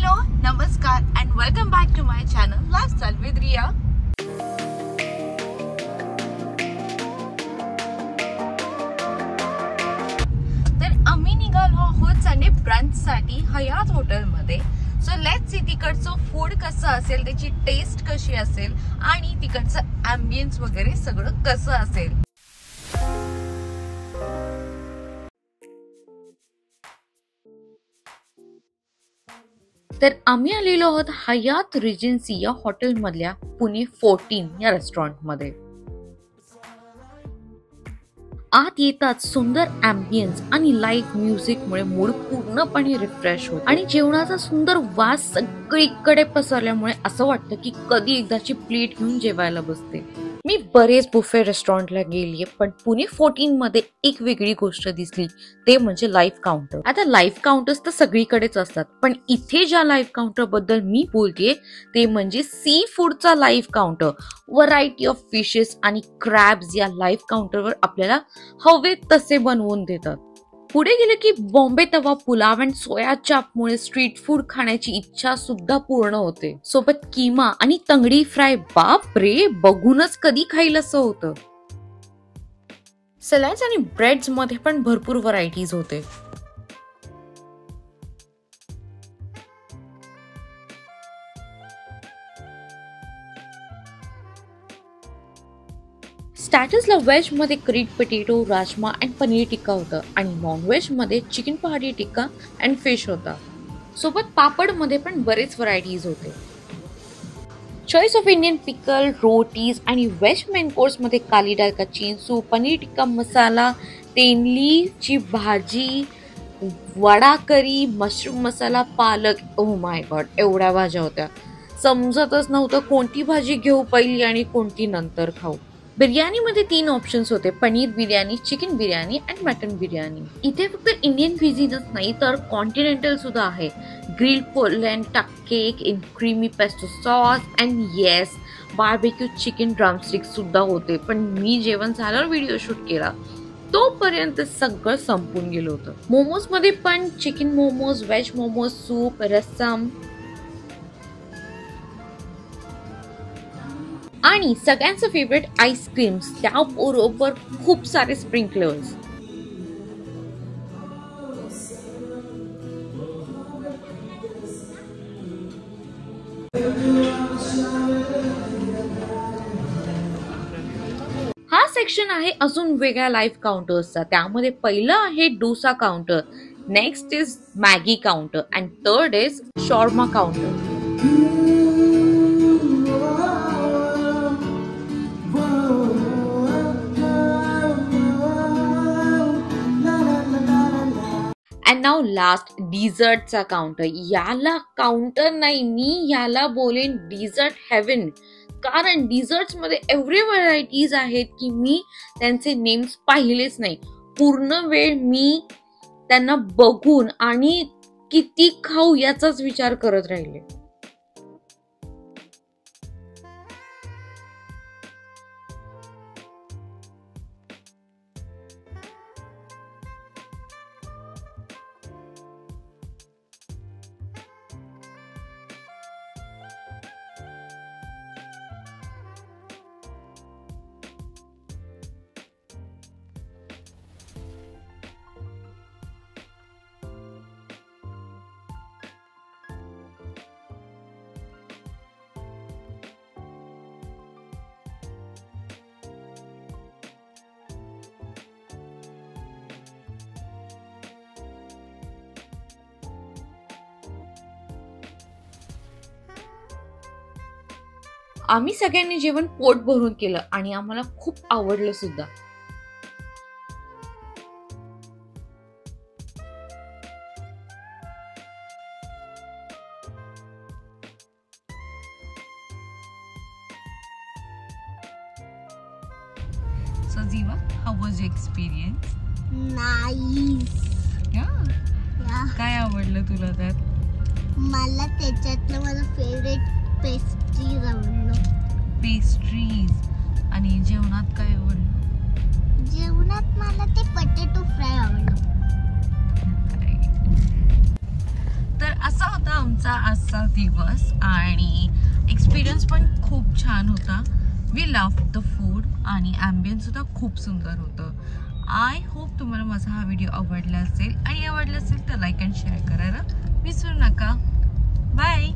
Hello, Namaskar and welcome back to my channel Lifestyle with Riya. तर आम्ही निघालो आहोत संडे ब्रंच साठी हयात हॉटेल मध्ये. सो लेट्स सी तिकडचं फूड कसं असेल, त्याची टेस्ट कशी असेल आणि तिकडचं ॲम्बियन्स वगैरे सगळं कसं असेल. तर आम्ही आलेलो आहोत हयात रिजन्सी या हॉटेल मधल्या पुणे 14 या रेस्टॉरंट मध्ये. आत येतात सुंदर ॲम्बियन्स आणि लाईव्ह म्युझिक मुळे मूड पूर्णपणे रिफ्रेश होतो आणि जेवणाचा सुंदर वास सगळीकडे पसरल्यामुळे असं वाटतं की कधी एकदाची प्लेट घेऊन जेवायला बसते. मी बरेच बुफे रेस्टॉरंटला गेलीये, पण पुणे 14 मध्ये एक वेगळी गोष्ट दिसली, ते म्हणजे लाईव्ह काउंटर. आता लाईव्ह काउंटर्स तर सगळीकडेच असतात, पण इथे ज्या लाईव्ह काउंटर बद्दल मी बोलतेय ते म्हणजे सी फूडचा live counter. Variety of fishes आणि क्रॅब्स या लाईव्ह काउंटरवर आपल्याला हवे तसे बनवून देतात. पुढे गेले की बॉम्बे तवा पुलाव अँड सोया चापमुळे स्ट्रीट फूड खाण्याची इच्छा सुद्धा पूर्ण होते. सोबत किमा आणि तंगडी फ्राय, बाप रे, बघूनच कधी खाईल असं होतं. सॅलड्स आणि ब्रेड्स मध्ये पण भरपूर व्हरायटीज होते. स्टार्टर्सला व्हेज मध्ये carried potato, rajma and paneer tikka होतं आणि नॉन व्हेज मध्ये चिकन पहाडी टिक्का अँड फिश होता. सोबत पापड मध्ये पण बरेच व्हरायटीज होते. चॉईस ऑफ इंडियन पिकल, रोटीज आणि व्हेज मेन कोर्स मध्ये काली दाल का चीन्सू, पनीर टिक्का मसाला, तेनलीची भाजी, वडा करी, मशरूम मसाला, पालक. ओह माय गॉड, एवढ्या भाज्या होत्या, समजतच नव्हतं कोणती भाजी घेऊ पहिली आणि कोणती नंतर खाऊ. बिर्याणी मध्ये 3 ऑप्शन्स होते, पनीर बिर्याणी, चिकन बिर्याणी आणि मटन बिर्याणी. इथे फक्त इंडियन क्विझिनच नाही तर कॉन्टिनेंटल सुद्धा आहे. Grill Poland cake in creamy pesto sauce and yes, barbecue chicken drumstick सुद्धा होते. पण मी जेवण झाल्यावर व्हिडिओ शूट केला तोपर्यंत सगळं संपून गेलं होतं. मोमोज मध्ये पण chicken momos, veg momos, soup, rasam आणि सगळ्यांचं फेवरेट आईस्क्रीम्स, त्याबरोबर खूप सारे स्प्रिंकलर्स. हा सेक्शन आहे अजून वेगळ्या लाईव्ह काउंटर्सचा. त्यामध्ये पहिलं आहे dosa counter, next is Maggi counter and third is shawarma counter. And now last डिझर्टचा काउंटर. याला काउंटर नाही, मी याला बोलेन डिझर्ट हेवन, कारण डिझर्ट्स मध्ये एवढे व्हरायटीज आहेत की मी त्यांचे नेम्स पाहिलेच नाही. पूर्ण वेळ मी त्यांना बघून आणि किती खाऊ याचाच विचार करत राहिले. आम्ही सगळ्यांनी जेवण पोट भरून केलं आणि आम्हाला खूप आवडलं सुद्धा. So Ziva, how was your experience? Nice. Yeah. काय आवडलं तुला त्यात? मला त्याच्यातलं माझं फेवरेट पेस्ट्रीज आवडलं. पेस्ट्रीज. आणि जेवणात काय आवडलं? जेवणात मला ते पोटॅटो फ्राय आवडलं. तर असा होता आमचा शेवटचा आजचा दिवस आणि एक्सपिरियन्स पण खूप छान होता. वी लव्ह द फूड आणि ॲम्बियन्स सुद्धा खूप सुंदर होतं. आय होप तुम्हाला माझा हा व्हिडिओ आवडला असेल आणि आवडला असेल तर लाईक अँड शेअर करायला विसरू नका. बाय.